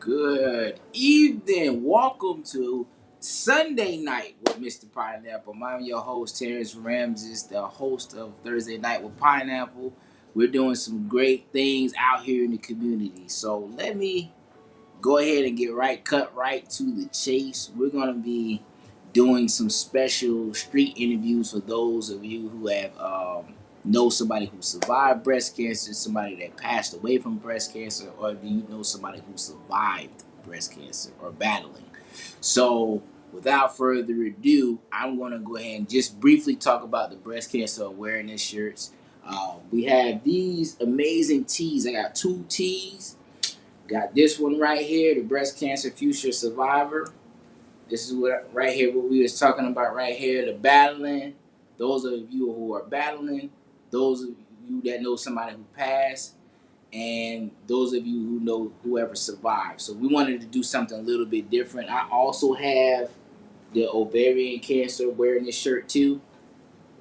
Good evening. Welcome to Sunday Night with Mr. Pineapple. I'm your host, Terrence Ramses, the host of Thursday Night with Pineapple. We're doing some great things out here in the community. So let me go ahead and cut right to the chase. We're going to be doing some special street interviews for those of you who have know somebody who survived breast cancer, somebody that passed away from breast cancer, or do you know somebody who survived breast cancer or battling. So without further ado, I'm going to go ahead and just briefly talk about the breast cancer awareness shirts. We have these amazing tees. I got two tees. Got this one right here, the breast cancer future survivor. This is what right here, what we was talking about right here, the battling. Those of you who are battling, those of you that know somebody who passed, and those of you who know whoever survived. So we wanted to do something a little bit different. I also have the ovarian cancer awareness shirt too,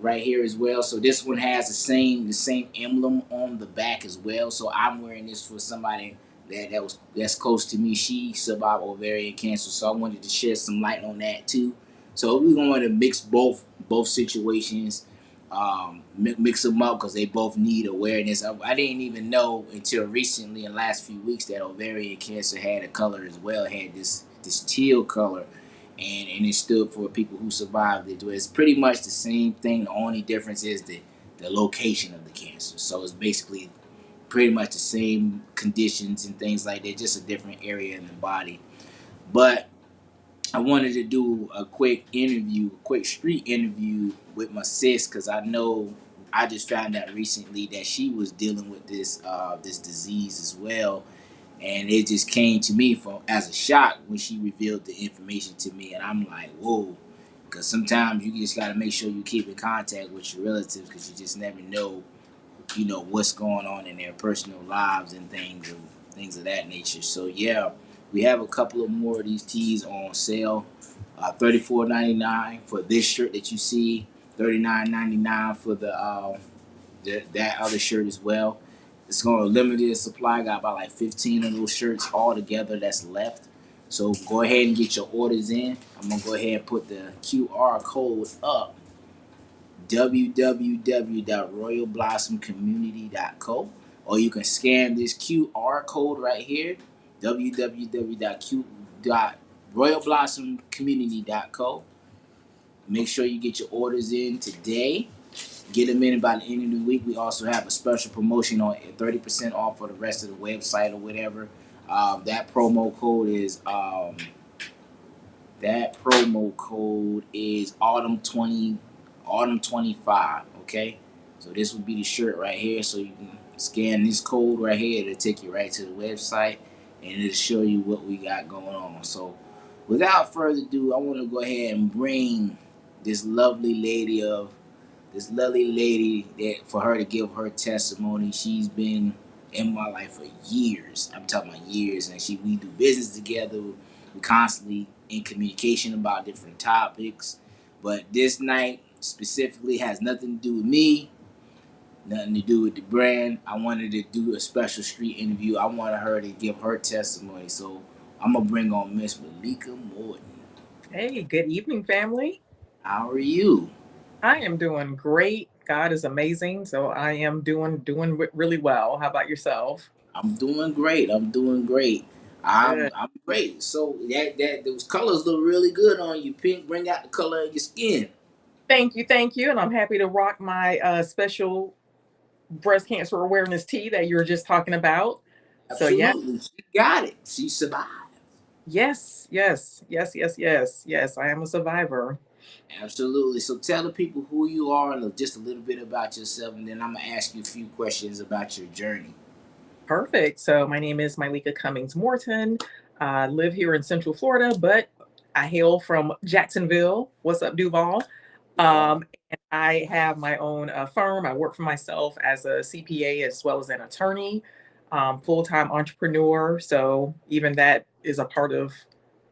right here as well. So this one has the same emblem on the back as well. So I'm wearing this for somebody that's close to me. She survived ovarian cancer, so I wanted to shed some light on that too. So we're going to mix both situations, mix them up because they both need awareness. I didn't even know until recently, in the last few weeks, that ovarian cancer had a color as well. It had this teal color, and it stood for people who survived it. It's pretty much the same thing. The only difference is the location of the cancer. So it's basically pretty much the same conditions and things like that, just a different area in the body. But I wanted to do a quick interview, a quick street interview with my sis, because I know I just found out recently that she was dealing with this disease as well, and it just came to me from as a shock when she revealed the information to me, and I'm like, whoa, because sometimes you just got to make sure you keep in contact with your relatives because you just never know, what's going on in their personal lives and things of that nature. So yeah, we have a couple of more of these tees on sale. $34.99 for this shirt that you see. $39.99 for that other shirt as well. It's going to limited supply. Got about like 15 of those shirts all together that's left. So go ahead and get your orders in. I'm gonna go ahead and put the QR code up. www.royalblossomcommunity.co, or you can scan this QR code right here. www.royalblossomcommunity.co. Make sure you get your orders in today. Get them in by the end of the week. We also have a special promotion on 30% off for the rest of the website or whatever. That promo code is autumn 25. Okay, so this would be the shirt right here. So you can scan this code right here. It'll take you right to the website, and it'll show you what we got going on. So without further ado, I want to go ahead and bring this lovely lady of this lovely lady that for her to give her testimony. She's been in my life for years. I'm talking about years, and we do business together. We constantly in communication about different topics. But this night specifically has nothing to do with me, nothing to do with the brand. I wanted to do a special street interview. I wanted her to give her testimony. So I'm gonna bring on Miss Mylika Morton. Hey, good evening, family. How are you? I am doing great. God is amazing, so I am doing really well. How about yourself? I'm doing great. I'm doing great. I'm Good. I'm great. So that those colors look really good on you. Pink, bring out the color of your skin. Thank you, and I'm happy to rock my special breast cancer awareness tea that you were just talking about. So yeah, Absolutely, she got it. She survived. yes. I am a survivor. Absolutely. So tell the people who you are and just a little bit about yourself, and then I'm gonna ask you a few questions about your journey. Perfect. So my name is Mylika Cummings Morton. I live here in Central Florida, but I hail from Jacksonville. What's up, Duval? Wow. And I have my own firm. I work for myself as a CPA as well as an attorney, full time entrepreneur. So, even that is a part of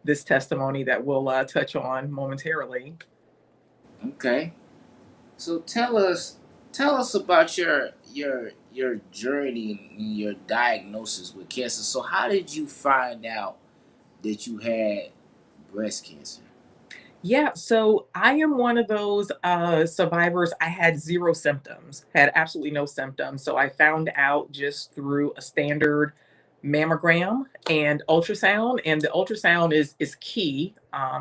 this testimony that we'll touch on momentarily. Okay. So tell us about your journey and your diagnosis with cancer. So how did you find out that you had breast cancer? Yeah, so I am one of those survivors. I had zero symptoms, had absolutely no symptoms. So I found out just through a standard mammogram and ultrasound, and the ultrasound is key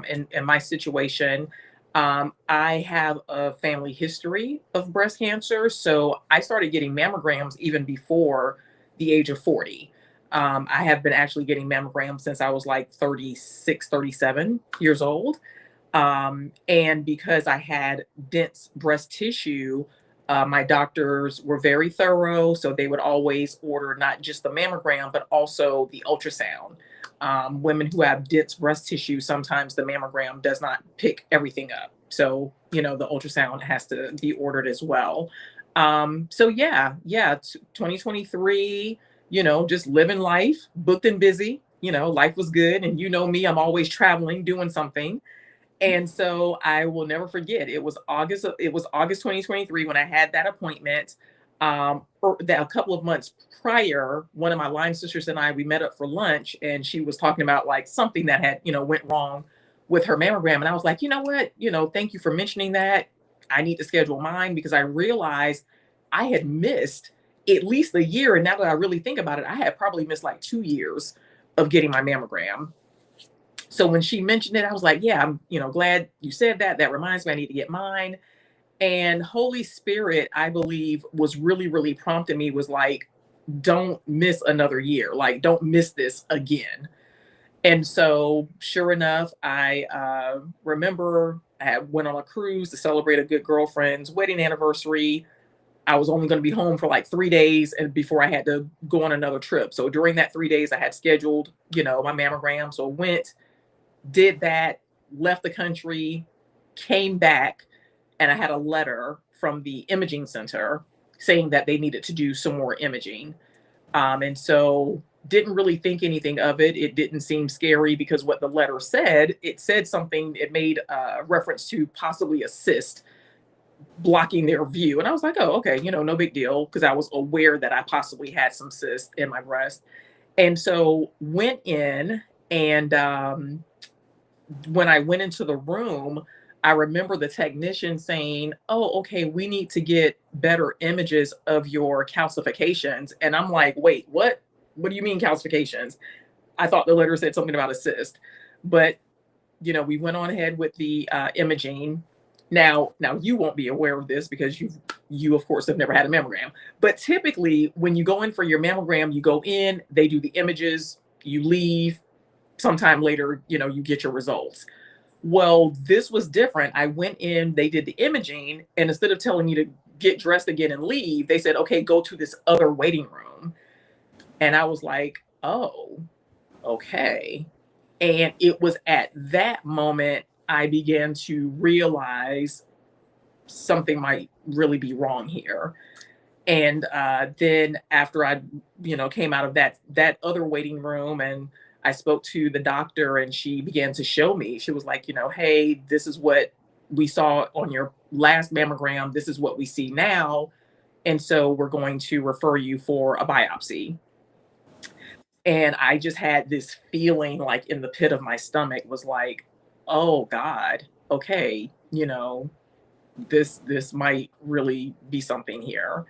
in my situation. I have a family history of breast cancer, so I started getting mammograms even before the age of 40. I have been actually getting mammograms since I was like 36, 37 years old. And because I had dense breast tissue, my doctors were very thorough. So they would always order not just the mammogram, but also the ultrasound. Women who have dense breast tissue, sometimes the mammogram does not pick everything up. So, the ultrasound has to be ordered as well. So yeah, 2023, just living life, booked and busy. Life was good. And me, I'm always traveling, doing something. And so I will never forget. It was August 2023 when I had that appointment. Or that a couple of months prior, one of my line sisters and I we met up for lunch, and she was talking about like something that had went wrong with her mammogram, and I was like, you know what, thank you for mentioning that. I need to schedule mine because I realized I had missed at least a year, and now that I really think about it, I had probably missed like 2 years of getting my mammogram. So when she mentioned it, I was like, yeah, I'm, glad you said that. That reminds me I need to get mine. And Holy Spirit, I believe, was really, really prompting me, was like, don't miss another year. Like, don't miss this again. And so sure enough, I remember went on a cruise to celebrate a good girlfriend's wedding anniversary. I was only going to be home for like 3 days and before I had to go on another trip. So during that 3 days, I had scheduled, my mammogram. So went, did that, left the country, came back, and I had a letter from the imaging center saying that they needed to do some more imaging. And so didn't really think anything of it. It didn't seem scary because what the letter said, it said something, it made a reference to possibly a cyst blocking their view. And I was like, oh, okay, no big deal, because I was aware that I possibly had some cyst in my breast. And so went in, and when I went into the room, I remember the technician saying, "Oh, okay, we need to get better images of your calcifications." And I'm like, "Wait, what? What do you mean calcifications?" I thought the letter said something about a cyst, but we went on ahead with the imaging. Now you won't be aware of this because you of course have never had a mammogram. But typically, when you go in for your mammogram, you go in, they do the images, you leave. Sometime later, you get your results. Well, this was different. I went in, they did the imaging, and instead of telling me to get dressed again and leave, they said, okay, go to this other waiting room. And I was like, oh, okay. And it was at that moment I began to realize something might really be wrong here. And then after I, came out of that other waiting room, and I spoke to the doctor, and she began to show me. She was like, hey, this is what we saw on your last mammogram. This is what we see now, and so we're going to refer you for a biopsy. And I just had this feeling like in the pit of my stomach was like, oh God, okay, this might really be something here.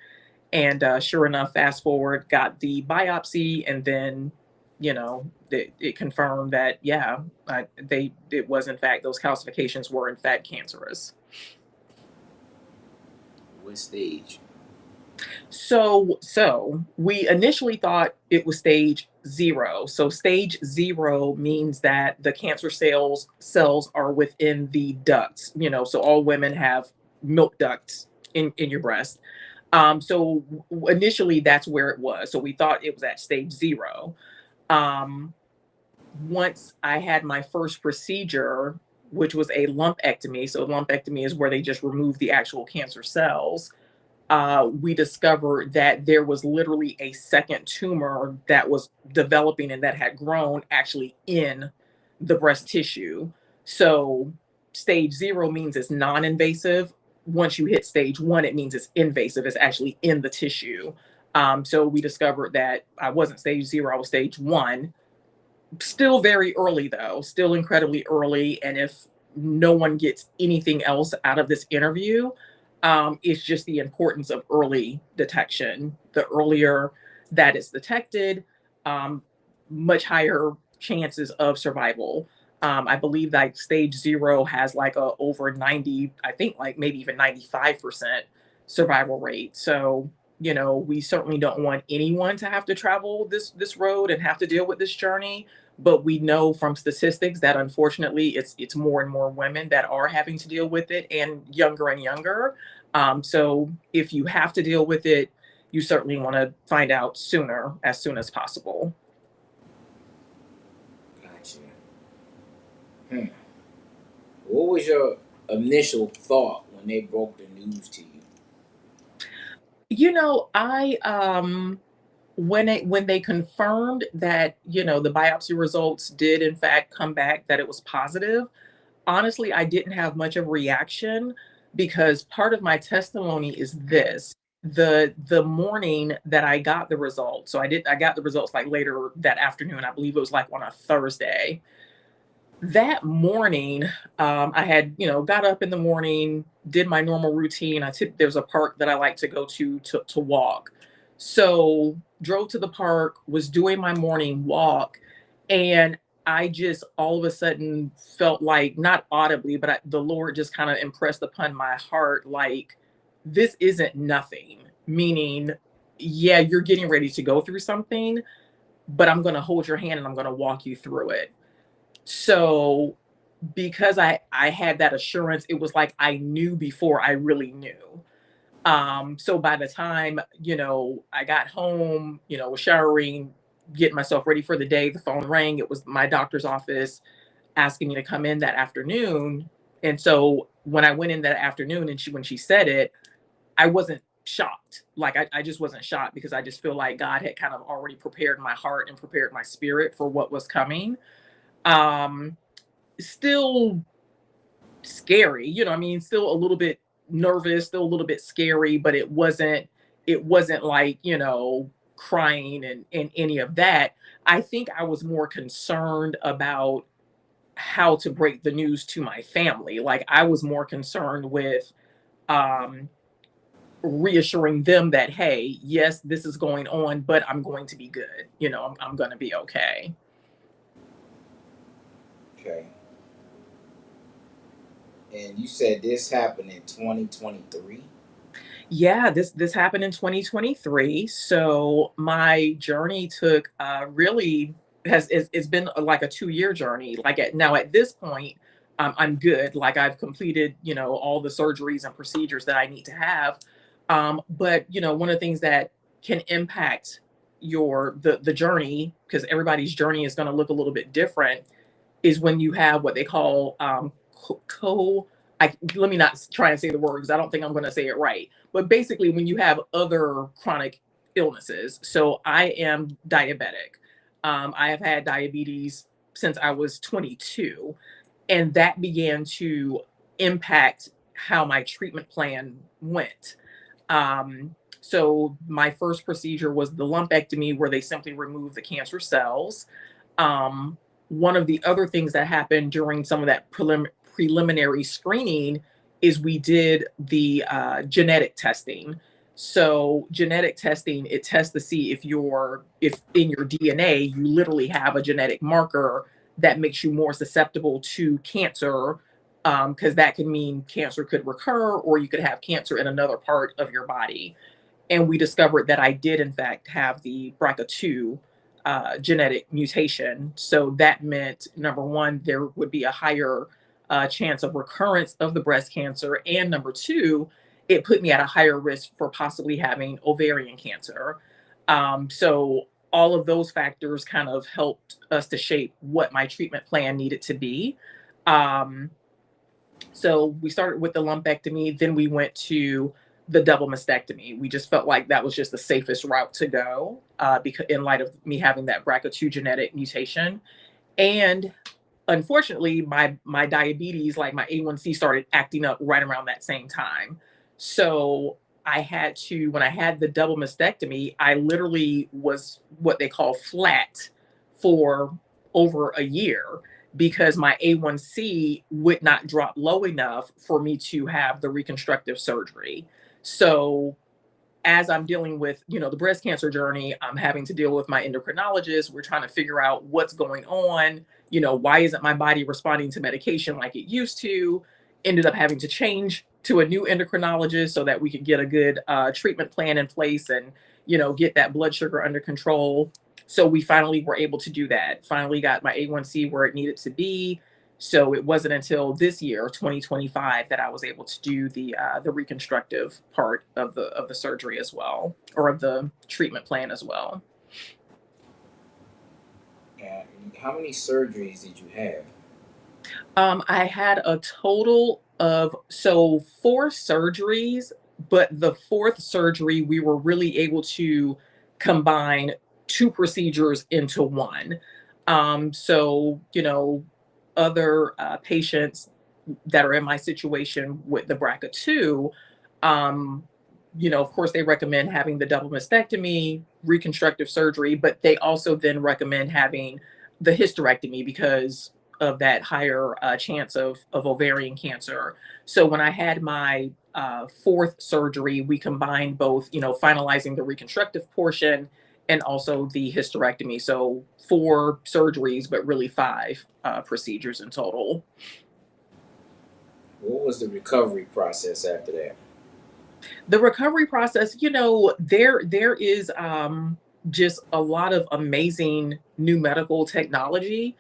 And sure enough, fast forward, got the biopsy, and then, it confirmed that, yeah, it was in fact, those calcifications were in fact cancerous. What stage? So we initially thought it was stage 0. So stage 0 means that the cancer cells are within the ducts. So all women have milk ducts in your breast. So initially that's where it was. So we thought it was at stage 0. Um, Once I had my first procedure, which was a lumpectomy. So lumpectomy is where they just remove the actual cancer cells. We discovered that there was literally a second tumor that was developing and that had grown actually in the breast tissue. So stage 0 means it's non-invasive. Once you hit stage 1, it means it's invasive. It's actually in the tissue. So we discovered that I wasn't stage 0, I was stage 1. Still very early though, still incredibly early. And if no one gets anything else out of this interview, it's just the importance of early detection. The earlier that it's detected, um, much higher chances of survival. I believe that stage zero has like a over 90, I think like maybe even 95% survival rate. So, we certainly don't want anyone to have to travel this road and have to deal with this journey, but we know from statistics that unfortunately it's more and more women that are having to deal with it, and younger. So if you have to deal with it, you certainly want to find out sooner, as soon as possible. Gotcha. Hmm. What was your initial thought when they broke the news to you? I when they confirmed that, the biopsy results did in fact come back that it was positive, honestly, I didn't have much of a reaction, because part of my testimony is this. The morning that I got the results, so I got the results like later that afternoon. I believe it was like on a Thursday. That morning, I had, got up in the morning, did my normal routine. There's a park that I like to go to walk. So drove to the park, was doing my morning walk, and I just all of a sudden felt like, not audibly, but the Lord just kind of impressed upon my heart, like, this isn't nothing. Meaning, yeah, you're getting ready to go through something, but I'm going to hold your hand and I'm going to walk you through it. So because I had that assurance, it was like I knew before I really knew. So by the time, I got home, was showering, getting myself ready for the day, the phone rang. It was my doctor's office asking me to come in that afternoon. And so when I went in that afternoon, and when she said it, I wasn't shocked. Like I just wasn't shocked, because I just feel like God had kind of already prepared my heart and prepared my spirit for what was coming. Um, Still scary, I mean, still a little bit nervous, still a little bit scary, but it wasn't like, crying and any of that. I think I was more concerned about how to break the news to my family. Like, I was more concerned with um reassuring them that, hey, yes, this is going on, but I'm going to be good. I'm going to be okay. Okay. And you said this happened in 2023? Yeah, this happened in 2023. So my journey took really has it's been like a 2-year journey. Like at this point, I'm good. Like, I've completed, all the surgeries and procedures that I need to have. But one of the things that can impact the journey, because everybody's journey is going to look a little bit different, is when you have what they call let me not try and say the words. I don't think I'm going to say it right. But basically, when you have other chronic illnesses. So I am diabetic. I have had diabetes since I was 22, and that began to impact how my treatment plan went. So my first procedure was the lumpectomy, where they simply remove the cancer cells. Um, One of the other things that happened during some of that preliminary screening is we did the genetic testing. So genetic testing, it tests to see if in your DNA you literally have a genetic marker that makes you more susceptible to cancer, because that could mean cancer could recur, or you could have cancer in another part of your body. And we discovered that I did in fact have the BRCA2 genetic mutation. So that meant, number one, there would be a higher chance of recurrence of the breast cancer, and number two, it put me at a higher risk for possibly having ovarian cancer. So all of those factors kind of helped us to shape what my treatment plan needed to be. Um, so we started with the lumpectomy, then we went to the double mastectomy. We just felt like that was just the safest route to go, because in light of me having that BRCA2 genetic mutation. And unfortunately, my diabetes, like my A1C, started acting up right around that same time. So I had to, when I had the double mastectomy, I literally was what they call flat for over a year because my A1C would not drop low enough for me to have the reconstructive surgery. So as I'm dealing with, the breast cancer journey, I'm having to deal with my endocrinologist. We're trying to figure out what's going on. Why isn't my body responding to medication like it used to? Ended up having to change to a new endocrinologist so that we could get a good treatment plan in place and, get that blood sugar under control. So we finally were able to do that. Finally got my A1C where it needed to be. So it wasn't until this year, 2025, that I was able to do the reconstructive part of the surgery as well, or of the treatment plan as well. Uh, how many surgeries did you have? I had a total of four surgeries, but the fourth surgery we were really able to combine two procedures into one. Other patients that are in my situation with the BRCA2, um, of course, they recommend having the double mastectomy, reconstructive surgery, but they also then recommend having the hysterectomy because of that higher chance of ovarian cancer. So when I had my fourth surgery, we combined both, finalizing the reconstructive portion and also the hysterectomy. So four surgeries, but really five procedures in total. What was the recovery process after that? The recovery process, there is just a lot of amazing new medical technology,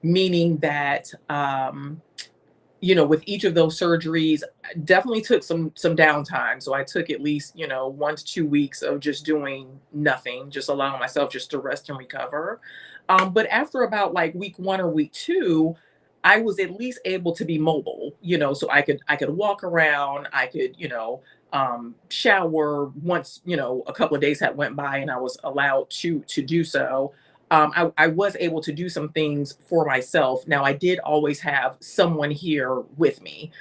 meaning that with each of those surgeries, I definitely took some downtime. So I took at least, 1 to 2 weeks of just doing nothing, just allowing myself just to rest and recover. But after about like week one or week two, I was at least able to be mobile, so I could walk around, I could, shower once, a couple of days had went by and I was allowed to do so. I was able to do some things for myself. Now, I did always have someone here with me.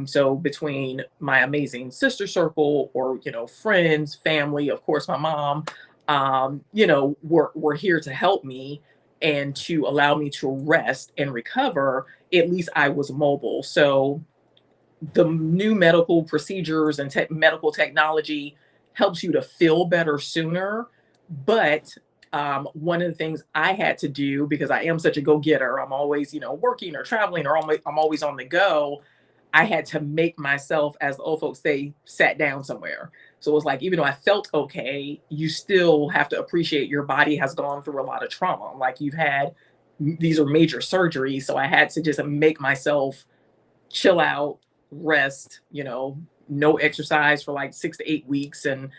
So between my amazing sister circle or, friends, family, of course, my mom, were here to help me and to allow me to rest and recover. At least I was mobile. So the new medical procedures and medical technology helps you to feel better sooner. But one of the things I had to do, because I am such a go-getter, I'm always, working or traveling, or I'm always on the go. I had to make myself, as the old folks say, sat down somewhere. So it was like, even though I felt okay, you still have to appreciate your body has gone through a lot of trauma. Like you've had, these are major surgeries. So I had to just make myself chill out, rest, no exercise for like 6 to 8 weeks and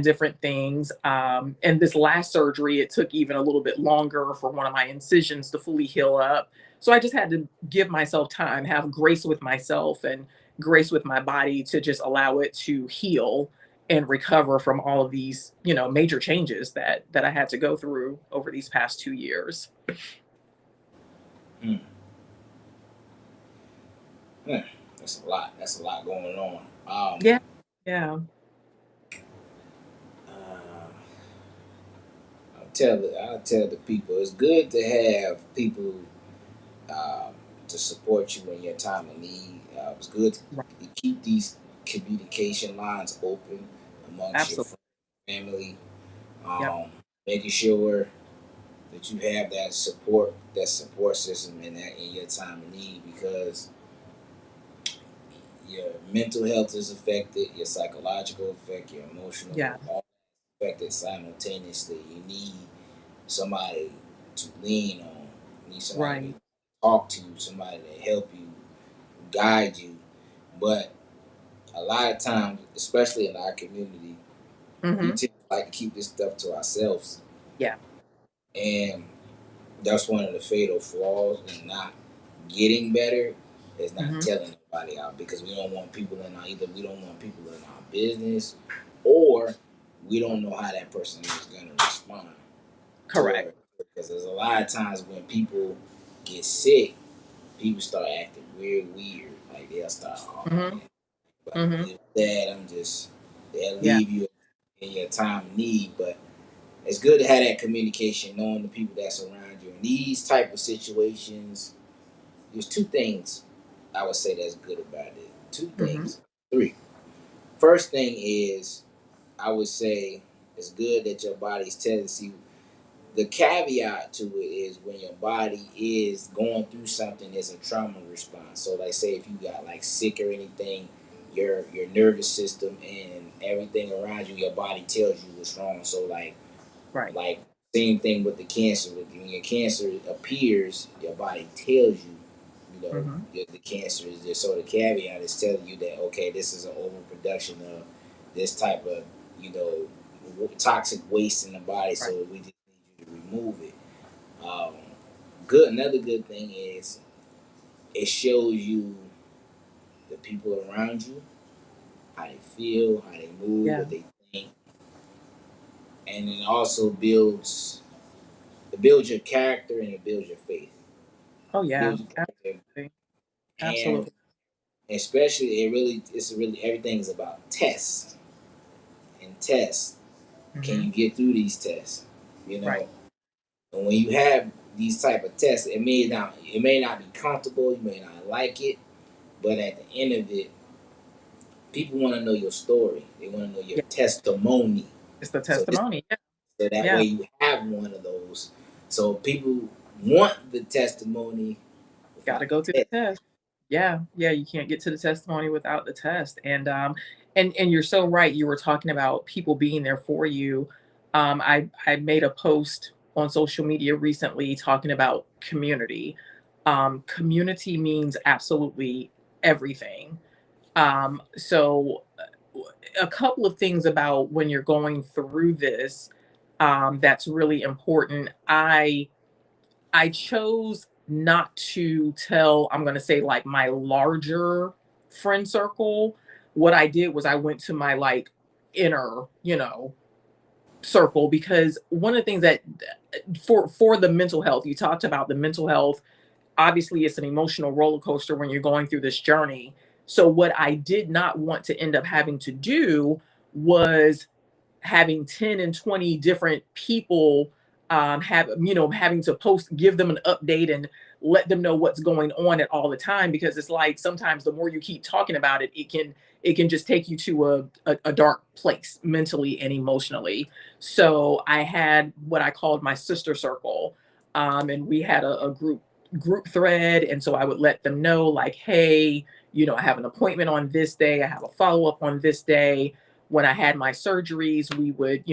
different things. And this last surgery, it took even a little bit longer for one of my incisions to fully heal up. So I just had to give myself time, have grace with myself and grace with my body to just allow it to heal and recover from all of these, major changes that I had to go through over these past 2 years. Hmm. Hmm. That's a lot. That's a lot going on. Yeah. Yeah. Uh, I'll tell the people it's good to have people um, to support you in your time of need. It's good Right. to keep these communication lines open amongst your Absolutely. friends, family, Yep. um, making sure that you have that support system in your time of need because your mental health is affected, your psychological effect, your emotional, Yeah. all affected simultaneously. You need somebody to lean on. You need somebody to Right. talk to, somebody to help you, guide you. But a lot of times, especially in our community, we Mhm. tend to like to keep this stuff to ourselves. Yeah. And that's one of the fatal flaws in not getting better is not Mhm. telling nobody out because we don't want people in our either we don't want people in our business or we don't know how that person is gonna respond Correct. toward because there's a lot of times when people get sick, people start acting weird. Like they'll start, oh Mhm. man, but I'm Mhm. good with that. They'll Yeah. leave you in your time of need. But it's good to have that communication, knowing the people that's around you. And these type of situations, there's two things I would say that's good about it. Two Mm-hmm. things, three. First thing is, I would say it's good that your body's telling you. The caveat to it is when your body is going through something, there's a trauma response. So, like, say if you got like sick or anything, your nervous system and everything around you, your body tells you what's wrong. So, Right. like same thing with the cancer. When your cancer appears, your body tells you, Mm-hmm. the cancer is there. So the caveat is telling you that okay, this is an overproduction of this type of you know toxic waste in the body. Right. So we just need you to remove it. Um, good. Another good thing is it shows you the people around you, how they feel, how they move, Yeah. what they think, and it also builds your character and it builds your faith. Oh It yeah. builds your character, Absolutely. and Absolutely. especially it's really everything's about tests and tests. Can Mm-hmm. you get through these tests? You Right. know, and when you have these type of tests, it may not be comfortable. You may not like it, but at the end of it, people want to know your story. They want to know your Yeah. testimony. It's the So this testimony. Yeah. so that way Yeah. you have one of those. So people want the testimony Got to without go through the test. the test. Yeah, yeah, you can't get to the testimony without the test. And you're so right. You were talking about people being there for you. I made a post on social media recently talking about community. Community means absolutely everything. A couple of things about when you're going through this, that's really important. I chose not to tell, I'm going to say, like, my larger friend circle. What I did was I went to my like inner, circle, because one of the things that for the mental health, you talked about the mental health. Obviously, it's an emotional roller coaster when you're going through this journey. So what I did not want to end up having to do was having 10 and 20 different people, having to post, give them an update and let them know what's going on at all the time, because it's like sometimes the more you keep talking about it, it can just take you to a dark place mentally and emotionally. So I had what I called my sister circle, and we had a group thread, and so I would let them know, like, hey, I have an appointment on this day, I have a follow-up on this day. When I had my surgeries, we would,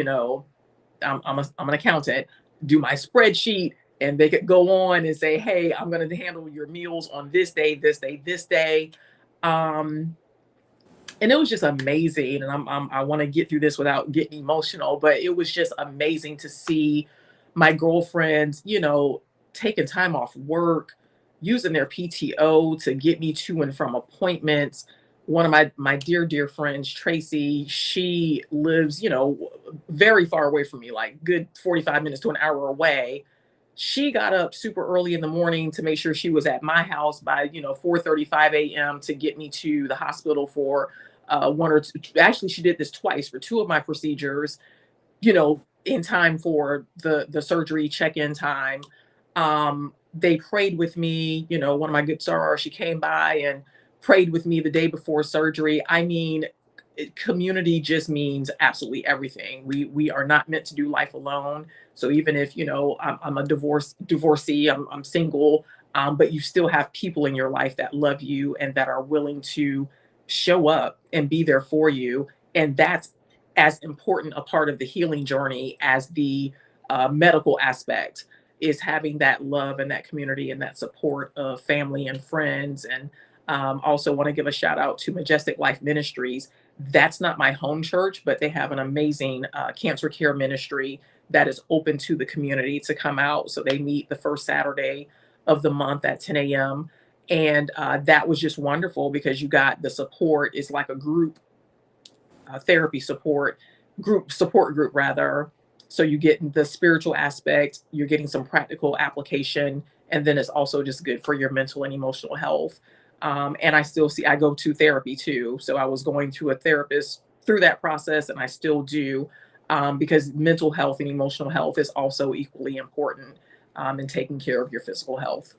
I'm an accountant, do my spreadsheet, and they could go on and say, hey, I'm going to handle your meals on this day, this day, this day. Um, and it was just amazing. And I want to get through this without getting emotional, but it was just amazing to see my girlfriends, taking time off work, using their PTO to get me to and from appointments. One of my dear friends, Tracy, she lives, very far away from me, like good 45 minutes to an hour away. She got up super early in the morning to make sure she was at my house by 4:35 a.m. to get me to the hospital for one or two. Actually, she did this twice for two of my procedures, in time for the surgery check-in time. They prayed with me. One of my good sorors, she came by and prayed with me the day before surgery. I mean, community just means absolutely everything. We are not meant to do life alone. So even if I'm a divorcee, I'm single, but you still have people in your life that love you and that are willing to show up and be there for you. And that's as important a part of the healing journey as the medical aspect, is having that love and that community and that support of family and friends. And also want to give a shout out to Majestic Life Ministries. That's not my home church, but they have an amazing cancer care ministry that is open to the community to come out. So they meet the first Saturday of the month at 10 a.m. And that was just wonderful because you got the support. It's like a group therapy support group rather. So you get the spiritual aspect, you're getting some practical application, and then it's also just good for your mental and emotional health. And I go to therapy too. So I was going to a therapist through that process, and I still do, because mental health and emotional health is also equally important. and taking care of your physical health.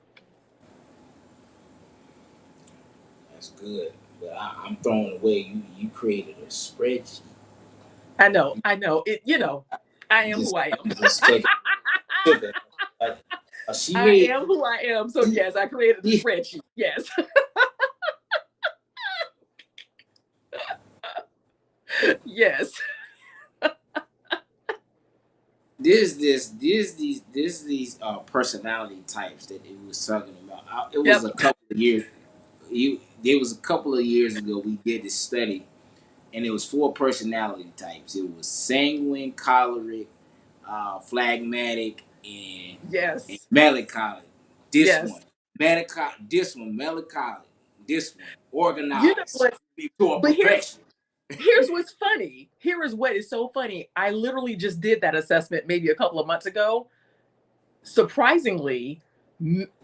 That's good. But I'm throwing away. You created a spreadsheet. I know it. I You am just who I am. you just take sugar. Like, she I made. am who I am. So yes, I created the She, spreadsheet. Yes. Yes. These personality types that it was talking about. It was Yep. a couple of years. There was a couple of years ago we did this study, and it was 4 personality types. It was sanguine, choleric, phlegmatic, and Yes. melancholic. This one, Yes. this one, melancholic. This one, You know organized what? to a But perfection. here's what's funny. Here is what is so funny. I literally just did that assessment maybe a couple of months ago. Surprisingly,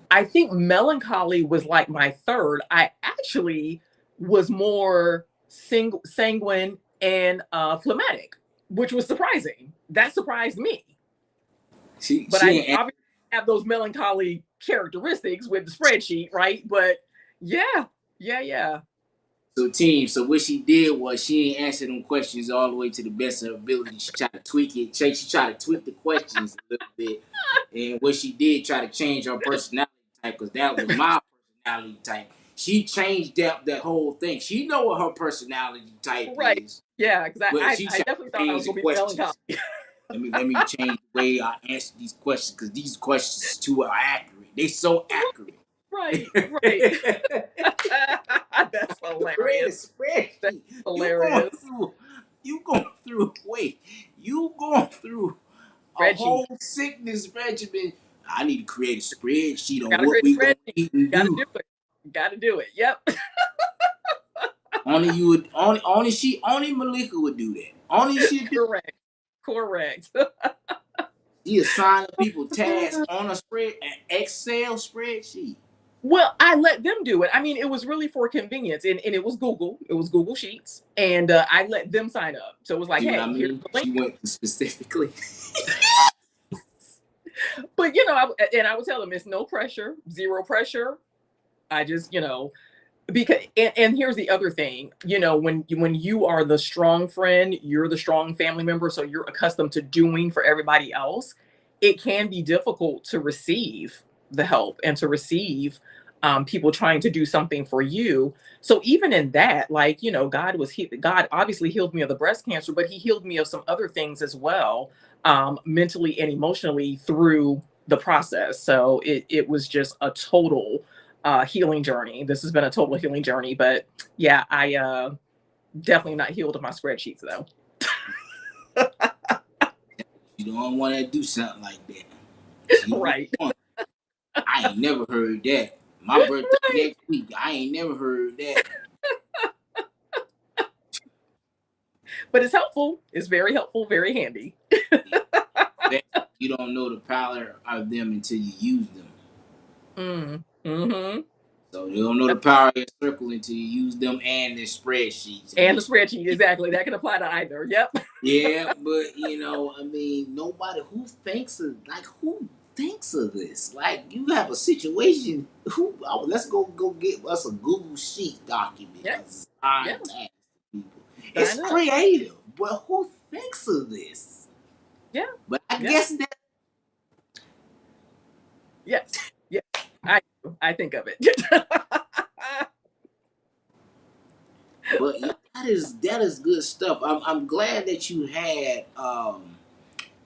I think melancholy was like my third. I actually was more sanguine and phlegmatic, which was surprising. That surprised me. But I She ain't. obviously have those melancholy characteristics with the spreadsheet, right? But yeah, yeah. So team, so what she did was she ain't answer them questions all the way to the best of her ability. She tried to tweak it. She tried to tweak the questions a little bit. And what she did try to change her personality type, because that was my personality type. She changed that whole thing. She know what her personality type Right. is, Yeah, because but I, she I tried definitely to thought I change was the gonna be melancholy. questions. Let me change the way I answer these questions because these questions too are accurate. They so accurate. Right. That's Create a hilarious. That's spreadsheet. You going hilarious. through, you going through, wait, you going through a Spreadsheet. whole sickness regimen. I need to create a spreadsheet on Gotta what create a we gonna spreadsheet. eat and Gotta do. do it. Gotta do it. Yep. Only you would, only Mylika would do that. Only she do. Correct. Correct. She assign people tasks on a an Excel spreadsheet. Well, I let them do it. I mean, it was really for convenience, and it was Google. It was Google Sheets, and I let them sign up. So it was like, See what I hey, here's mean? the link. She went specifically. But I would tell them it's no pressure, zero pressure. I just, because and here's the other thing, when you are the strong friend, you're the strong family member, so you're accustomed to doing for everybody else. It can be difficult to receive the help and to receive people trying to do something for you. So even in that, like, God obviously healed me of the breast cancer, but he healed me of some other things as well, mentally and emotionally through the process. So it was just a total healing journey. This has been a total healing journey, but yeah, I definitely not healed of my spreadsheets though. You don't want to do something like that. She don't Right. want. I ain't never heard that. My birthday Right. next week. I ain't never heard that. But it's helpful. It's very helpful, very handy. That you don't know the power of them until you use them. Mm-hmm. So you don't know the power of your circle until you use them and their spreadsheets. And And the spreadsheet, exactly. That can apply to either. Yep. yeah, but I mean, nobody who thinks of this. Like you have a situation. Let's go get us a Google Sheet document Yeah. and assign Yeah. tasks to people. It's Sign up. creative, but who thinks of this? Yeah. But I Yeah. guess that. Yes. Yeah. I I think of it. But yeah, that is good stuff. I'm glad that you had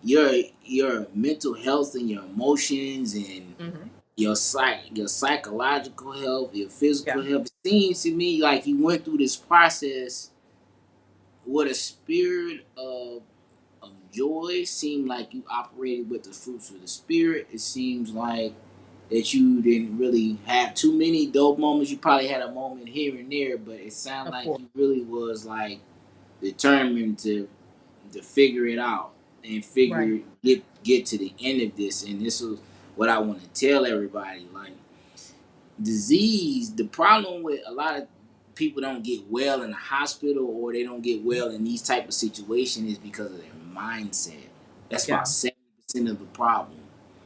your your mental health and your emotions and Hmm. your psychological health, your physical Yeah. health. It seems to me like you went through this process with a spirit of joy. It seemed like you operated with the fruits of the spirit. It seems like that you didn't really have too many dope moments. You probably had a moment here and there, but it sounded Of like course. you really was like determined to figure it out and Right. get to the end of this. And this is what I want to tell everybody. Like disease, the problem with a lot of people don't get well in the hospital or they don't get well in these type of situations is because of their mindset. That's about Yeah. 70% of the problem.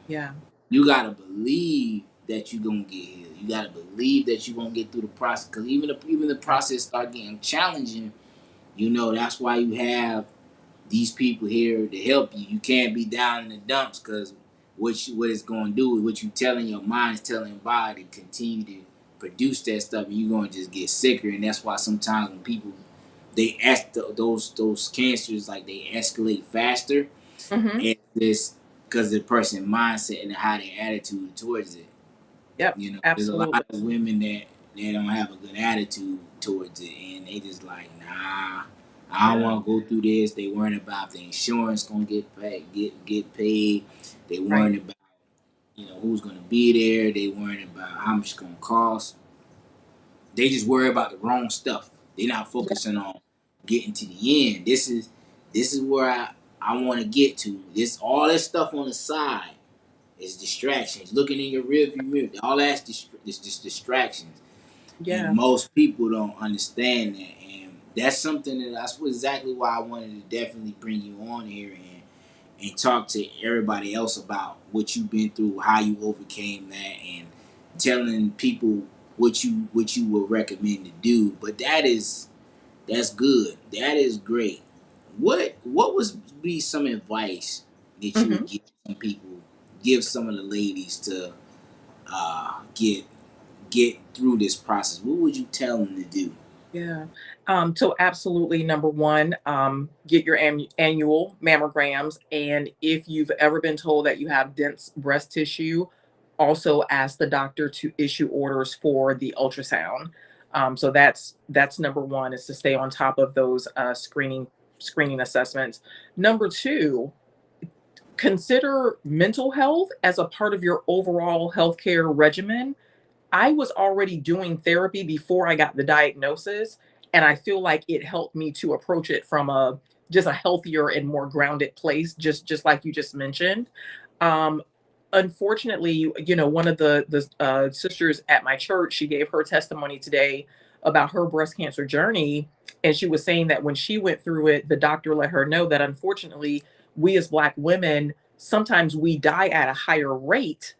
Yeah. You gotta believe that you're gonna get healed. You gotta believe that you're gonna get through the process. Because even the Right. process start getting challenging. That's why you have these people here to help you. You can't be down in the dumps because what it's going to do is what you telling your mind is telling your body to continue to produce that stuff, and you're going to just get sicker. And that's why sometimes when people they ask those cancers like they escalate faster, Hmm. it's this because the person mindset and how their attitude towards it. Yep. There's a lot Absolutely. of women that they don't have a good attitude towards it, and they just like, nah, I don't Yeah. want to go through this. They worrying about the insurance gonna get paid. They Right. worrying about who's gonna be there. They worrying about how much it's gonna cost. They just worry about the wrong stuff. They're not Yeah. focusing on getting to the end. This is where I want to get to. This all this stuff on the side is distractions. Looking in your rearview mirror, all that's just distractions, and Yeah. most people don't understand that. And that's something that's exactly why I wanted to definitely bring you on here and talk to everybody else about what you've been through, how you overcame that, and telling people what you would recommend to do. But that's good. That is great. What would be some advice that you would Hmm. give some of the ladies to get through this process? What would you tell them to do? Yeah. So absolutely, number one, get your annual mammograms, and if you've ever been told that you have dense breast tissue, also ask the doctor to issue orders for the ultrasound. So that's number one, is to stay on top of those screening assessments. Number two, consider mental health as a part of your overall healthcare regimen. I was already doing therapy before I got the diagnosis, and I feel like it helped me to approach it from a just a healthier and more grounded place, just like you just mentioned. Um, Unfortunately, one of the sisters at my church, she gave her testimony today about her breast cancer journey, and she was saying that when she went through it, the doctor let her know that unfortunately, we as Black women sometimes we die at a higher rate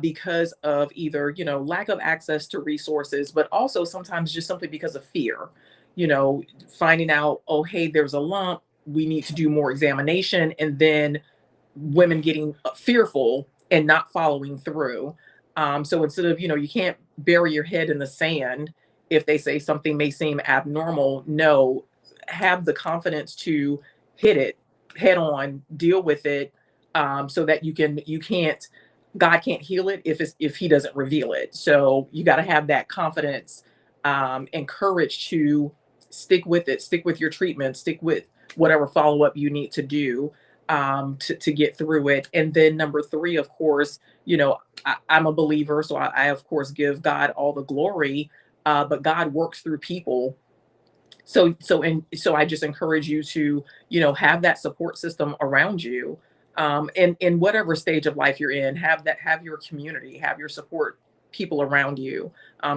because of either lack of access to resources, but also sometimes just simply because of fear. You know, finding out, oh hey, there's a lump, we need to do more examination, and then women getting fearful and not following through. So instead of, you can't bury your head in the sand if they say something may seem abnormal. No, have the confidence to hit it head on, deal with it, so that you can't, God can't heal it if He doesn't reveal it. So you got to have that confidence and courage to stick with it, stick with your treatment, stick with whatever follow up you need to do to get through it. And then number three, of course, I'm a believer, so I of course give God all the glory. But God works through people. So I just encourage you to have that support system around you. In whatever stage of life you're in, have your community, have your support people around you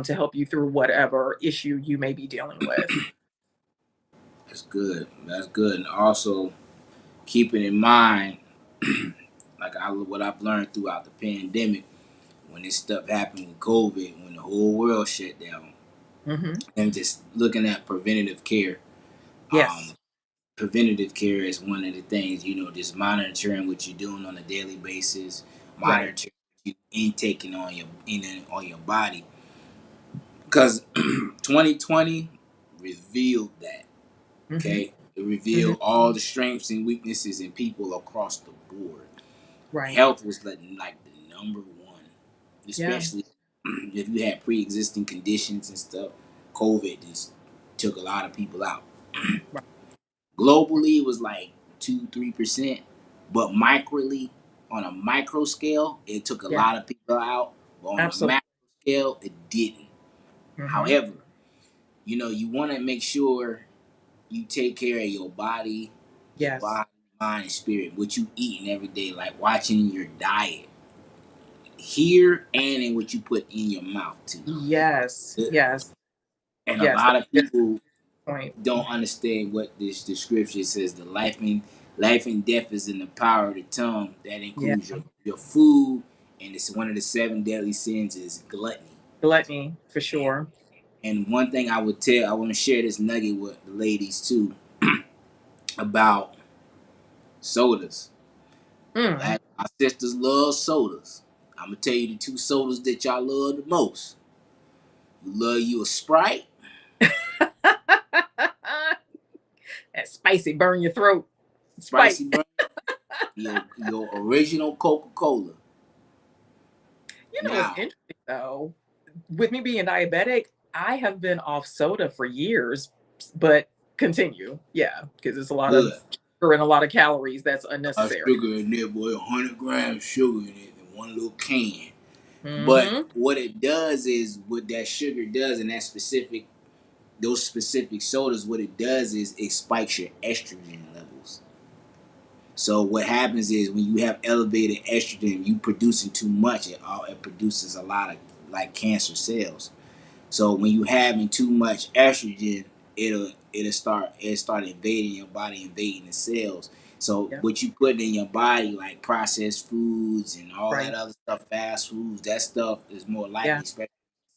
to help you through whatever issue you may be dealing with. That's good. That's good. And also keeping in mind, what I've learned throughout the pandemic, when this stuff happened with COVID, when the whole world shut down, Hmm. and just looking at preventative care. Um, Yes. Preventative care is one of the things, just monitoring what you're doing on a daily basis, Right. monitoring what you intaking on your body, because 2020 revealed that. Hmm. Okay, it Hmm. revealed all the strengths and weaknesses in people across the board. Right. Health was like the number one, Yeah. especially if you had pre-existing conditions and stuff. COVID just took a lot of people out. Right. Globally, it was like 2-3%, but microly, on a micro scale, it took a Yeah. lot of people out. But on a Absolutely. macro scale, it didn't. Hmm. However, you want to make sure you take care of your Yes. body, mind, and spirit. What you eating every day, like watching your diet here and in what you put in your mouth too. Yes. Yes. And a Yes. lot of That's a people good point. don't understand what this the scripture says. The life and death is in the power of the tongue. That Yeah. includes your food and it's one of the 7 deadly sins is gluttony. Gluttony, for And, sure. and one thing I want to share this nugget with the ladies too about sodas. Mm. Black, our sisters love sodas. I'm gonna tell you the two sodas that y'all love the most. You love you a Sprite, That spicy burn your throat. Spike. spicy burn, your original Coca-Cola. You know what's Now, interesting though? With me being diabetic, I have been off soda for years, but continue. Yeah, because it's a lot of good. sugar and a lot of calories that's unnecessary. Sugar in there, boy, 100 grams sugar in it in one little can. But Mm-hmm. what it does is, what that sugar does, and those specific sodas, what it does is it spikes your estrogen levels. So what happens is when you have elevated estrogen, you producing too much, it produces a lot of like cancer cells. So when you having too much estrogen, it'll start invading your body, invading the cells. So Yeah. what you put in your body, like processed foods and all that Right. other stuff, fast foods, that stuff is more Yeah. likely, especially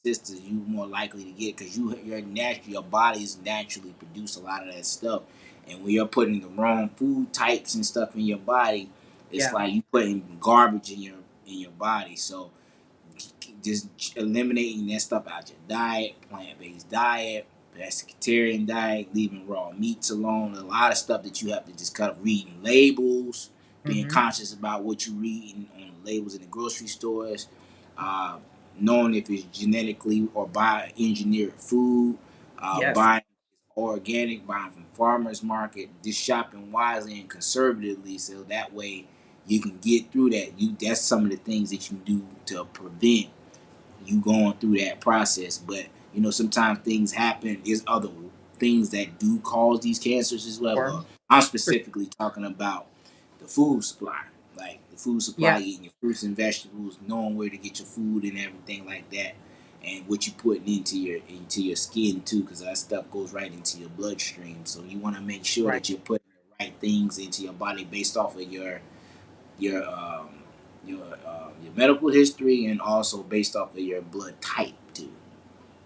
sisters, you more likely to get because your body's naturally produce a lot of that stuff. And when you're putting the wrong food types and stuff in your body, it's Yeah. like you putting garbage in your body. So just eliminating that stuff out your diet, plant-based diet, pescatarian diet, leaving raw meats alone, a lot of stuff that you have to just kind of reading labels, being Mm-hmm. conscious about what you're reading on the labels in the grocery stores, uh, knowing if it's genetically or bioengineered food, Yes. buying organic, buying from farmers market, just shopping wisely and conservatively, so that way you can get through that. That's some of the things that you do to prevent you going through that process. But sometimes things happen. There's other things that do cause these cancers as well. Or But I'm specifically talking about the food supply, like the food supply, yeah. eating your fruits and vegetables, knowing where to get your food and everything like that, and what you putting into your skin too, because that stuff goes right into your bloodstream. So you want to make sure Right. that you're putting the right things into your body based off of your your medical history, and also based off of your blood type too.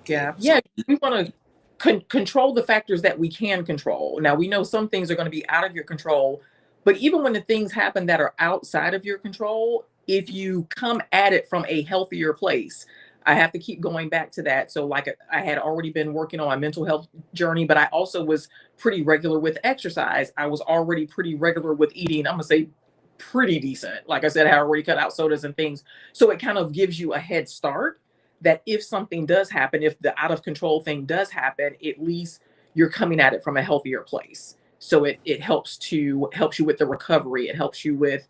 Okay, Yeah. so Yeah. We want to control the factors that we can control. Now, we know some things are going to be out of your control, but even when the things happen that are outside of your control, if you come at it from a healthier place, I have to keep going back to that. So, like, I had already been working on my mental health journey, but I also was pretty regular with exercise. I was already pretty regular with eating. I'm going to say pretty decent. Like I said, I had already cut out sodas and things. So, it kind of gives you a head start that if something does happen, if the out of control thing does happen, at least you're coming at it from a healthier place. So it helps you with the recovery. It helps you with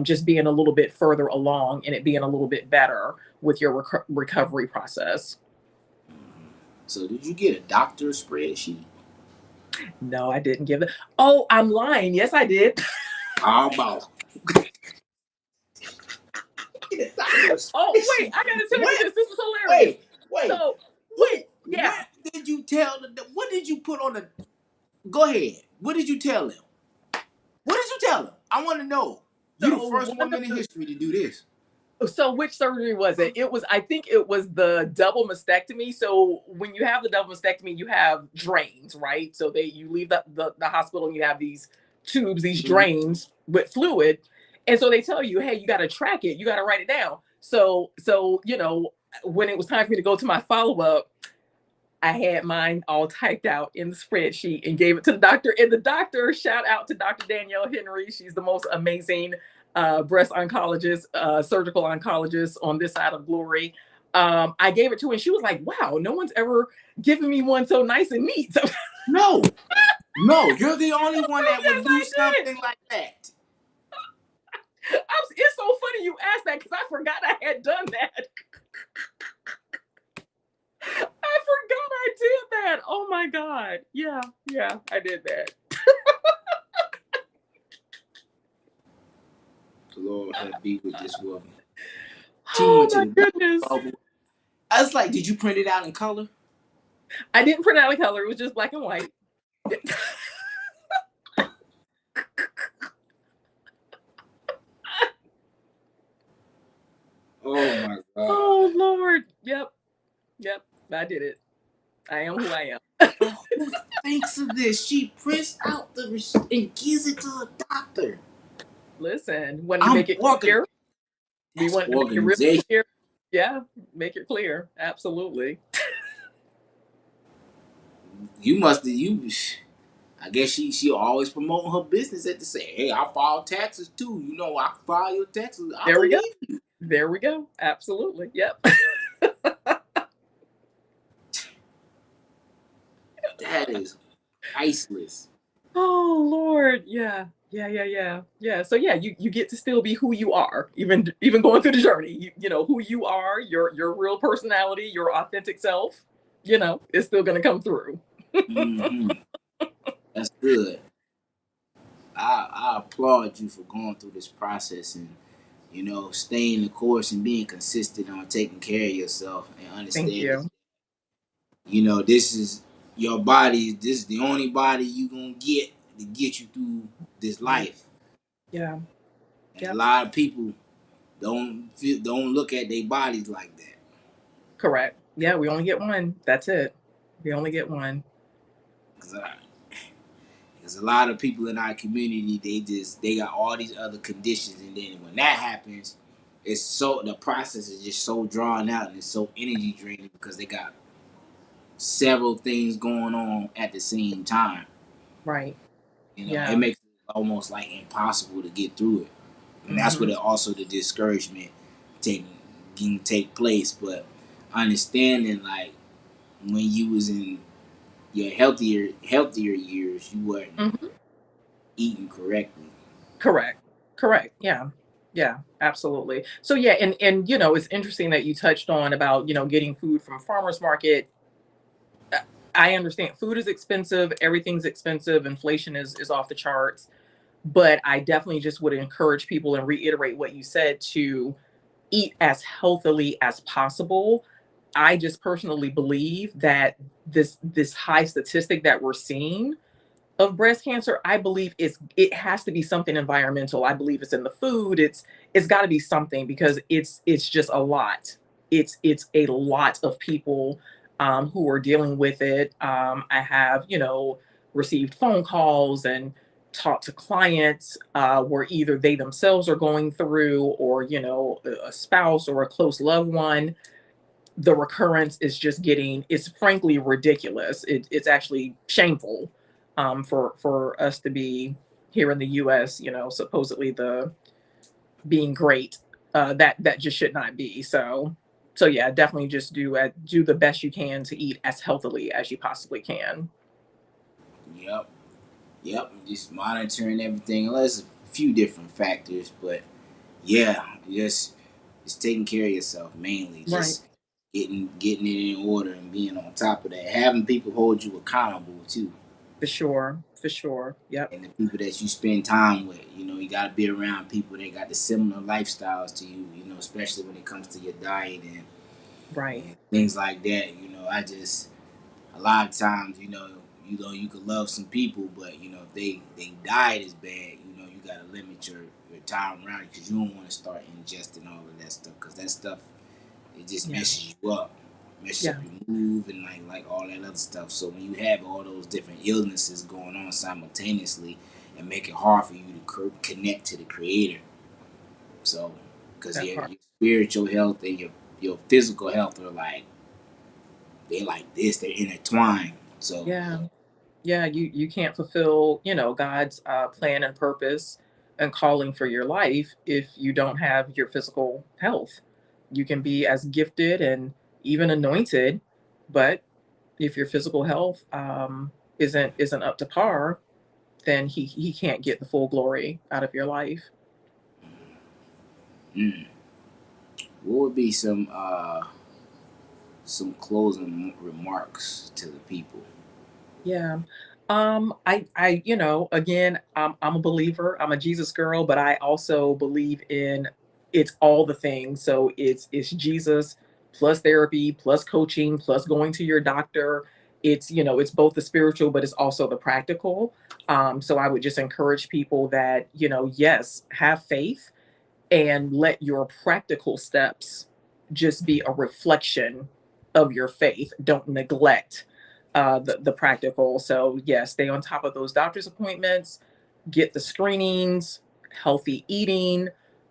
just being a little bit further along and it being a little bit better with your recovery process. so did you get a doctor's spreadsheet? No, I didn't give it. Oh, I'm lying. Yes, I did. How about get a doctor's Oh, wait, spreadsheet? I gotta tell you What? this. This is hilarious. Wait. So Who? wait, What yeah. did you tell the? What did you put on the? Go ahead. What did you tell them? What did you tell them? I want to know. You the So first one woman of in the history to do this. So which surgery was it? I think it was the double mastectomy. So when you have the double mastectomy, you have drains, right? So you leave the hospital and you have these tubes, these Mm-hmm. drains with fluid. And so they tell you, hey, you got to track it, you got to write it down. So when it was time for me to go to my follow-up, I had mine all typed out in the spreadsheet and gave it to the doctor. And the doctor, shout out to Dr. Danielle Henry. She's the most amazing breast oncologist, surgical oncologist on this side of glory. I gave it to her and she was like, wow, no one's ever given me one so nice and neat. So No, no, you're the only one that would yes, do I did. something like that. It's so funny you asked that because I forgot I had done that. I forgot I did that. Oh my God. Yeah, yeah, I did that. The Lord had be with this woman. She Oh went to my the goodness. doctor. I was like, did you print it out in color? I didn't print out a color. It was just black and white. Oh my God. Oh Lord. Yep. Yep. I did it. I am who I am. But who thinks of this? She prints out the receipt and gives it to a doctor. Listen, wanted to I'm make it organ. clear. We That's wanted to make it real organization. clear. Yeah, make it clear. Absolutely. You must you. I guess she always promoting her business at the say, hey, I file taxes too. You know, I file your taxes. I There we go. believe you. There we go. Absolutely. Yep. That is priceless. Oh Lord. Yeah. Yeah, yeah, yeah. Yeah. So yeah, you get to still be who you are, even going through the journey. You know who you are, your real personality, your authentic self, is still gonna come through. Hmm. That's good. I applaud you for going through this process and staying the course and being consistent on taking care of yourself and Thank understanding. you. This is your body. This is the only body you gonna get to get you through this Right. life. Yeah. And a Yep. lot of people don't look at their bodies like that. Correct. Yeah, we only get one. That's it. We only get one. Because a lot of people in our community, they got all these other conditions, and then when that happens, the process is just so drawn out and it's so energy draining because they got several things going on at the same time. Right. It Yeah. makes it almost like impossible to get through it, and that's where Hmm. also the discouragement take can take place. But understanding like when you was in your healthier years, you weren't Hmm. eating correctly. Correct. Correct. Yeah. Yeah, absolutely. So yeah, and it's interesting that you touched on about, getting food from farmers market. Uh, I understand food is expensive, everything's expensive, inflation is off the charts, but I definitely just would encourage people and reiterate what you said to eat as healthily as possible. I just personally believe that this high statistic that we're seeing of breast cancer, I believe it has to be something environmental. I believe it's in the food. It's got to be something because it's just a lot. It's a lot of people who are dealing with it. I have received phone calls and talked to clients where either they themselves are going through or a spouse or a close loved one. The recurrence is just getting it's frankly ridiculous. It's actually shameful for us to be here in the US, supposedly the being great. That just should not be. So yeah, definitely just do the best you can to eat as healthily as you possibly can. Yep. Yep, just monitoring everything. Well, there's a few different factors, but yeah, just taking care of yourself mainly. Right. Just getting it in order and being on top of that. Having people hold you accountable too, For sure. For sure. Yep. and the people that you spend time with. You got to be around people that got the similar lifestyles to you. Especially when it comes to your diet Right. and things like that. I just a lot of times, you could love some people, but if they diet is bad, you gotta limit your time around it because you don't want to start ingesting all of that stuff because that stuff it just Yeah. messes up Yeah. your move and like all that other stuff. So when you have all those different illnesses going on simultaneously, it make it hard for you to connect to the creator. So because That your part. spiritual health and your physical health are they like this, they're intertwined. So Yeah. Yeah, you can't fulfill, God's plan and purpose and calling for your life if you don't have your physical health. You can be as gifted and even anointed, but if your physical health isn't up to par, then he can't get the full glory out of your life. mm, what would be some closing remarks to the people? Yeah. I, again, I'm a believer. I'm a Jesus girl, but I also believe in it's all the things. So it's Jesus plus therapy, plus coaching, plus going to your doctor. It's both the spiritual, but it's also the practical. So I would just encourage people that, yes, have faith and let your practical steps just be a reflection of your faith. Don't neglect the practical. So, yes, stay on top of those doctor's appointments, get the screenings, healthy eating,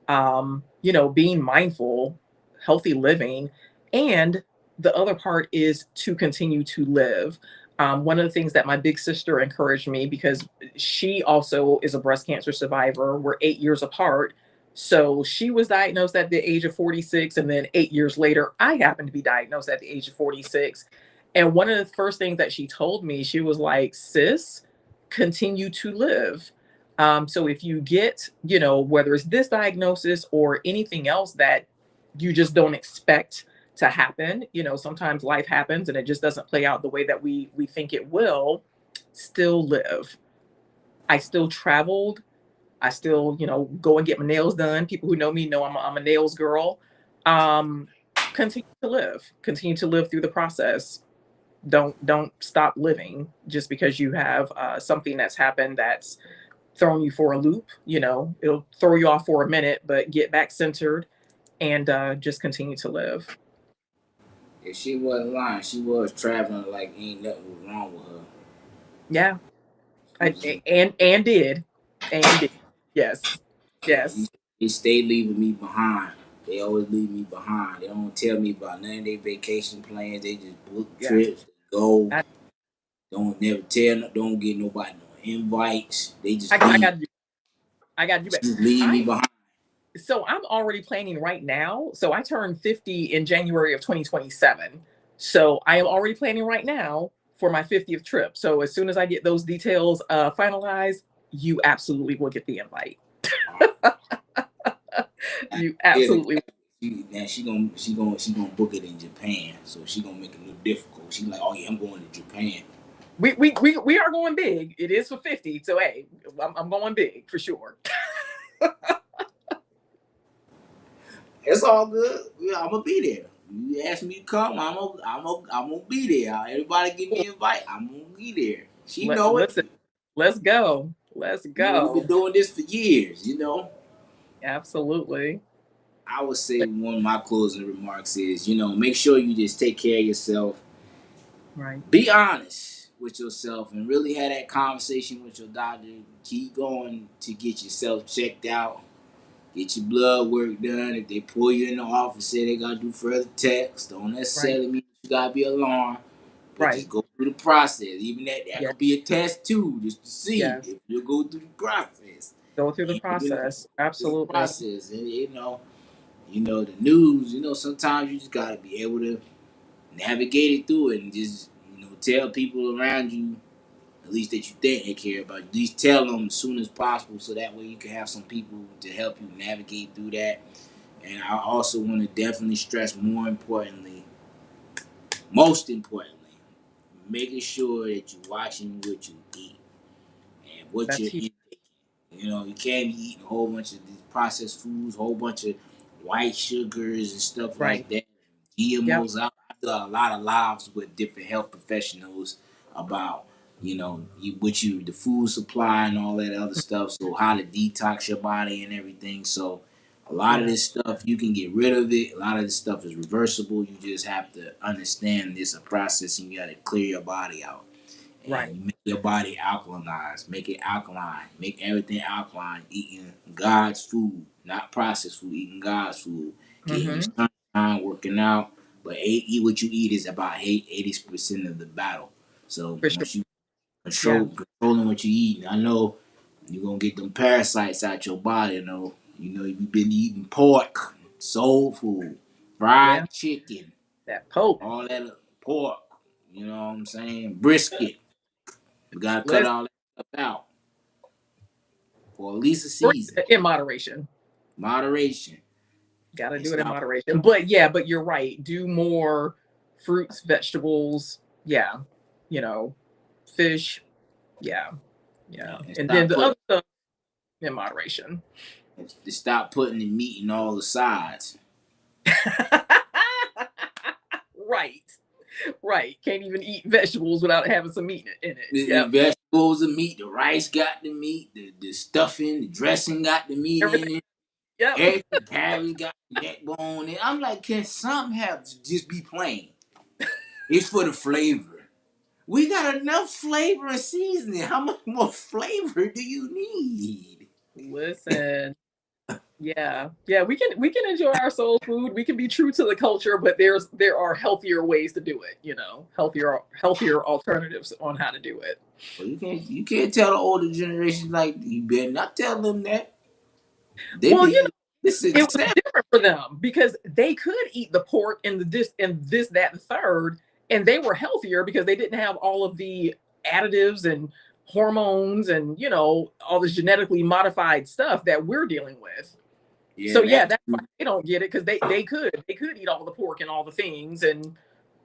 being mindful, healthy living. And the other part is to continue to live. One of the things that my big sister encouraged me, because she also is a breast cancer survivor, we're 8 years apart. So she was diagnosed at the age of 46. And then 8 years later, I happened to be diagnosed at the age of 46. And one of the first things that she told me, she was like, sis, continue to live. So if you get, whether it's this diagnosis or anything else that you just don't expect to happen, sometimes life happens and it just doesn't play out the way that we think it will, still live. I still traveled. I still, go and get my nails done. People who know me know I'm a nails girl. Um, continue to live through the process. Don't stop living just because you have something that's happened that's thrown you for a loop. It'll throw you off for a minute, but get back centered and just continue to live. If she wasn't lying, she was traveling like ain't nothing was wrong with her. Yeah, She was, and did yes, yeah, yes, they stay leaving me behind. They always leave me behind. They don't tell me about none of their vacation plans. They just book yeah. trips, go. I Don't never tell. Don't get nobody no invites. They just I leave. got you. I got you She back. just leave me I behind. So I'm already planning right now. So I turned 50 in January of 2027. So I am already planning right now for my 50th trip. So as soon as I get those details finalized, you absolutely will get the invite. You Yeah, absolutely now she gonna book it in Japan, so she gonna make it a little difficult. She like, oh yeah, I'm going to Japan. we are going big. It is for 50. So hey, I'm going big for sure. It's all good. Yeah, I'm gonna be there. You ask me to come, I'm gonna be there. Everybody give me an invite. I'm gonna be there. She know it. Listen, let's go. Let's You know, we've been go. doing this for years. You know, Absolutely. I would say one of my closing remarks is, make sure you just take care of yourself. Right. Be honest with yourself and really have that conversation with your doctor. Keep going to get yourself checked out. Get your blood work done. If they pull you in the office, say they gotta do further tests, don't Right. necessarily mean you gotta be alarmed. But just Right. go through the process. Even that Yeah. could be a test too, just to see Yes. if you go through the process. Go through the And you know, process. through the Absolutely. process, and the news. Sometimes you just gotta be able to navigate it through it and just tell people around you at least that you think they care about you. At least tell them as soon as possible, so that way you can have some people to help you navigate through that. And I also want to definitely stress most importantly, making sure that you're watching what you eat and what That's you're huge. intaking. You can't be eating a whole bunch of these processed foods, a whole bunch of white sugars and stuff Right. like that. Yep. GMOs. I've done a lot of lives with different health professionals about the food supply and all that other stuff. So how to detox your body and everything. So a lot of Yeah. this stuff you can get rid of it. A lot of this stuff is reversible. You just have to understand this a process and you got to clear your body out and Right. you make your body alkalinized. Make it alkaline. Make everything alkaline. Eating God's food, not processed food. Eating God's food. Getting your Mm-hmm. sunshine, working out. But eat what you eat is about 80% of the battle. So For sure. once you Yeah. controlling what you eat, I know you're gonna get them parasites out your body. You've been eating pork, soul food, Yeah. fried chicken, That Pope. all that pork. You know what I'm saying? Brisket. We gotta cut Let's all that stuff out for at least a season. in moderation. Moderation. Got to And do it in stop. moderation. But yeah, but you're right. Do more fruits, vegetables. Yeah. You know, fish. Yeah. Yeah. And And then stop the putting other stuff in moderation. and stop putting the meat in all the sides. Right. Right. Can't even eat vegetables without having some meat in it. The Yep. vegetables, the meat, the rice got the meat, the stuffing, the dressing got the meat Everything. in it. Yep. Every cabbage got neck bone. And I'm like, can something have to just be plain? It's for the flavor. We got enough flavor and seasoning. How much more flavor do you need? Listen. Yeah. Yeah, we can enjoy our soul food. We can be true to the culture, but there are healthier ways to do it, healthier alternatives on how to do it. Well, you can't tell the older generation like you better not tell them that. They Well, be this is it was sad. different for them because they could eat the pork and this, that, and the third, and they were healthier because they didn't have all of the additives and hormones and all this genetically modified stuff that we're dealing with. Yeah, So yeah, that's that's why they don't get it because they could eat all the pork and all the things and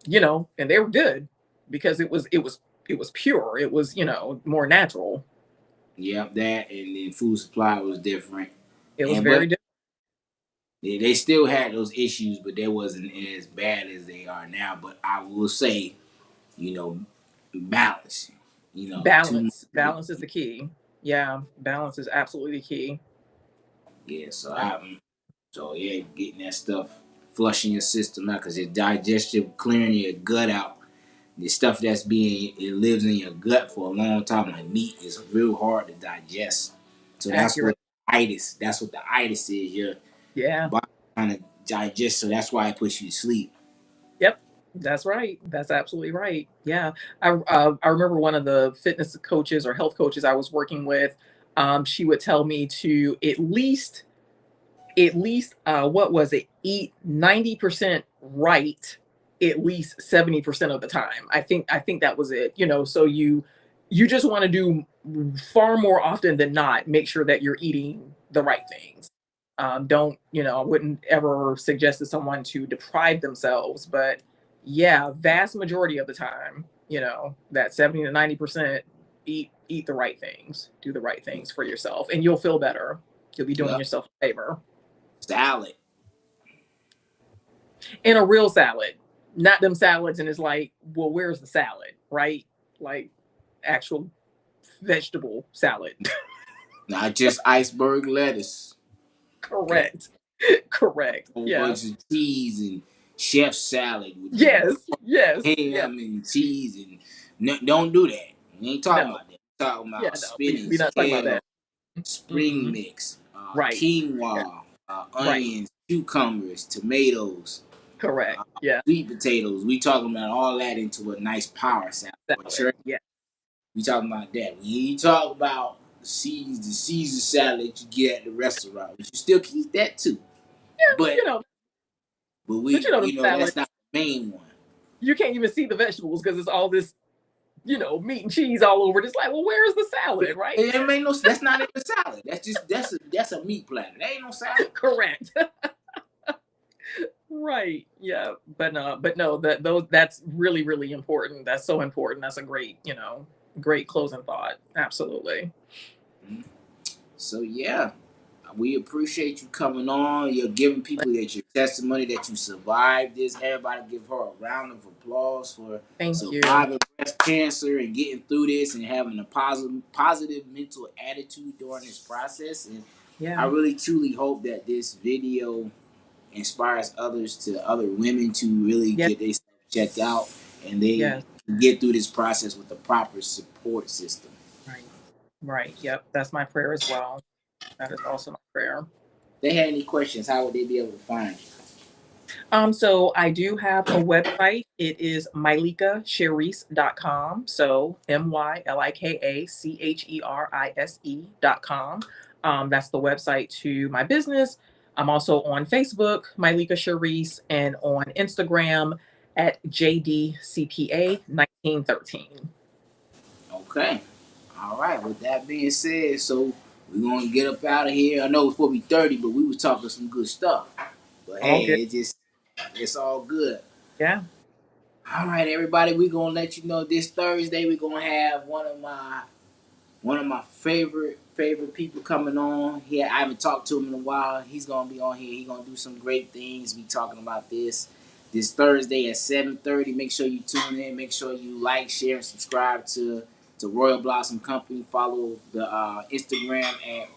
and they were good because it was pure. It was more natural. yeah, that and then food supply was different. It was And very but different. they still had those issues, but they wasn't as bad as they are now. But I will say, you know, balance. Too Balance. much. Balance is the key. Yeah, balance is absolutely the key. Yeah, so Right. yeah, getting that stuff flushing your system out because your digestion, clearing your gut out. The stuff it lives in your gut for a long time. Like meat is real hard to digest. So Accurate. that's what the itis is. Your Yeah. body trying to digest, so that's why it puts you to sleep. Yep. That's right. That's absolutely right. Yeah. I remember one of the fitness coaches or health coaches I was working with. She would tell me to at least what was it, eat 90% right at least 70% of the time. I think that was it. So you just want to do far more often than not, make sure that you're eating the right things. Don't I wouldn't ever suggest to someone to deprive themselves, but yeah, vast majority of the time, that 70 to 90%, eat the right things, do the right things for yourself, and you'll feel better. You'll be doing Yep. yourself a favor. Salad. In a real salad, not them salads. And it's like, well, where's the salad, right? Like actual vegetable salad. Not just iceberg lettuce. Okay. Correct. Correct. A whole Yeah. bunch of cheese and chef salad with the Yes. Yes. Yeah. ham and cheese and no, don't do that. We ain't talking No. about that. We're talking Yeah. about No. We're spinach, not talking about kale, that. spring Mm-mm. mix, Right. Yeah. quinoa, Right. onions, cucumbers, tomatoes, Correct. Yeah. sweet potatoes. We talking about all that into a nice power salad or Salad. church. Yeah. We talking about that. When you talk about the Caesar salad that you get at the restaurant, you still can eat that too. Yeah. But but But we the salad, that's not the main one. you can't even see the vegetables because it's all this, meat and cheese all over it. It's like, well, where's the salad, right? It ain't no. That's not in the salad. That's a meat platter. That ain't no salad. Correct. Right. Yeah. But no, that's really, really important. That's so important. That's a great closing thought. Absolutely. Mhm. So yeah, we appreciate you coming on. You're giving people that your testimony that you survived this. Everybody give her a round of applause for Thank you. surviving breast cancer and getting through this and having a positive mental attitude during this process. And I Yeah. really truly hope that this video inspires other women to really Yeah. get themselves checked out and they Yes. get through this process with the proper support system. Right. Right. Yep. That's my prayer as well. That is also my prayer. If they had any questions, how would they be able to find you? So I do have a website. It is mylikasherise.com. So MYLIKACHERISE.com. That's the website to my business. I'm also on Facebook, Mylika Cherise, and on Instagram at JDCPA1913. Okay. All right. With that being said, so we're gonna get up out of here. I know it's supposed to be 30, but we was talking some good stuff. But All good. hey, it's all good. Yeah. All right, everybody, we're gonna let you know this Thursday we're gonna have one of my favorite people coming on here. I haven't talked to him in a while. He's gonna be on here. He's gonna do some great things. We talking about this Thursday at 7:30. Make sure you tune in. Make sure you like, share, and subscribe to Royal Blossom Company. Follow the Instagram at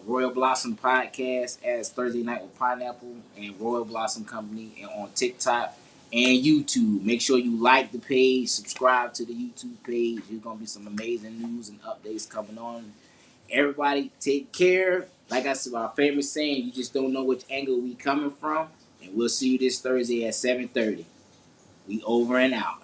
Royal Blossom Podcast as Thursday Night with Pineapple and Royal Blossom Company and on TikTok and YouTube. Make sure you like the page, subscribe to the YouTube page. There's gonna be some amazing news and updates coming on. Everybody take care. Like I said, our famous saying, you just don't know which angle we coming from. And we'll see you this Thursday at 7:30. We over and out.